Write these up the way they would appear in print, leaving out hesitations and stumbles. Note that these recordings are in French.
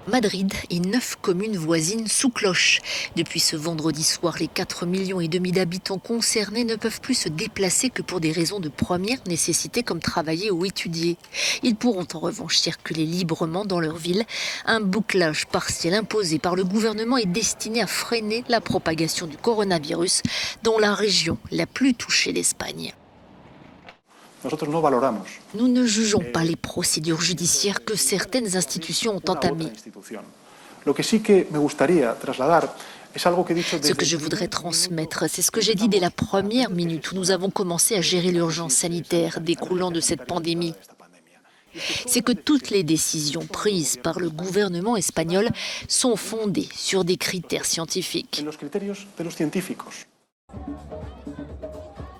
Madrid et 9 communes voisines sous cloche. Depuis ce vendredi soir, les 4,5 millions d'habitants concernés ne peuvent plus se déplacer que pour des raisons de première nécessité comme travailler ou étudier. Ils pourront en revanche circuler librement dans leur ville. Un bouclage partiel imposé par le gouvernement est destiné à freiner la propagation du coronavirus dans la région la plus touchée d'Espagne. Nous ne jugeons pas les procédures judiciaires que certaines institutions ont entamées. Ce que je voudrais transmettre, c'est ce que j'ai dit dès la première minute où nous avons commencé à gérer l'urgence sanitaire découlant de cette pandémie. C'est que toutes les décisions prises par le gouvernement espagnol sont fondées sur des critères scientifiques.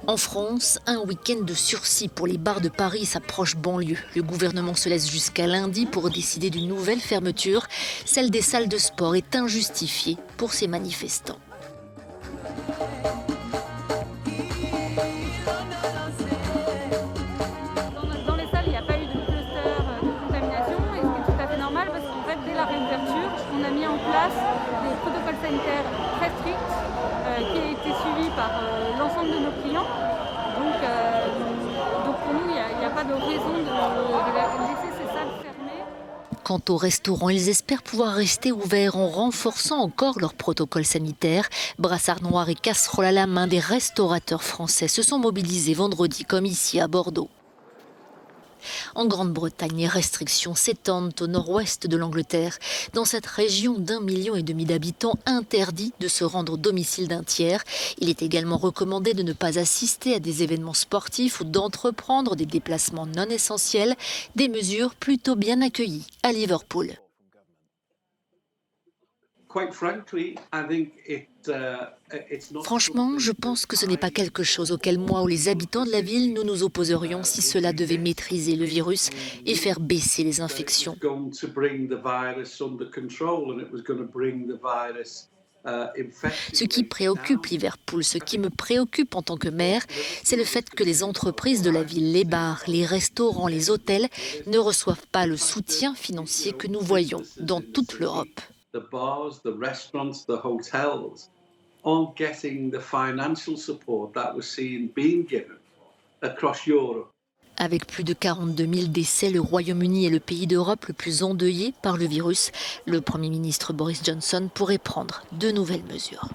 En France, un week-end de sursis pour les bars de Paris s'approche banlieue. Le gouvernement se laisse jusqu'à lundi pour décider d'une nouvelle fermeture. Celle des salles de sport est injustifiée pour ces manifestants. Dans les salles, il n'y a pas eu de cluster de contamination, et ce qui est tout à fait normal parce qu'en fait, dès la réouverture, on a mis en place des protocoles sanitaires très stricts qui a été suivi par l'ensemble de nos clients. Donc pour nous, il n'y a pas de raison de laisser ces salles fermées. Quant aux restaurants, ils espèrent pouvoir rester ouverts en renforçant encore leurs protocoles sanitaires. Brassard noir et casserole à la main, des restaurateurs français se sont mobilisés vendredi comme ici à Bordeaux. En Grande-Bretagne, les restrictions s'étendent au nord-ouest de l'Angleterre. Dans cette région d'1,5 million d'habitants, interdit de se rendre au domicile d'un tiers. Il est également recommandé de ne pas assister à des événements sportifs ou d'entreprendre des déplacements non essentiels. Des mesures plutôt bien accueillies à Liverpool. Franchement, je pense que ce n'est pas quelque chose auquel moi ou les habitants de la ville nous nous opposerions si cela devait maîtriser le virus et faire baisser les infections. Ce qui préoccupe Liverpool, ce qui me préoccupe en tant que maire, c'est le fait que les entreprises de la ville, les bars, les restaurants, les hôtels ne reçoivent pas le soutien financier que nous voyons dans toute l'Europe. The bars, the restaurants, the hotels aren't getting the financial support that we're seeing being given across Europe. Avec plus de 42 000 décès, le Royaume-Uni est le pays d'Europe le plus endeuillé par le virus. Le Premier ministre Boris Johnson pourrait prendre de nouvelles mesures.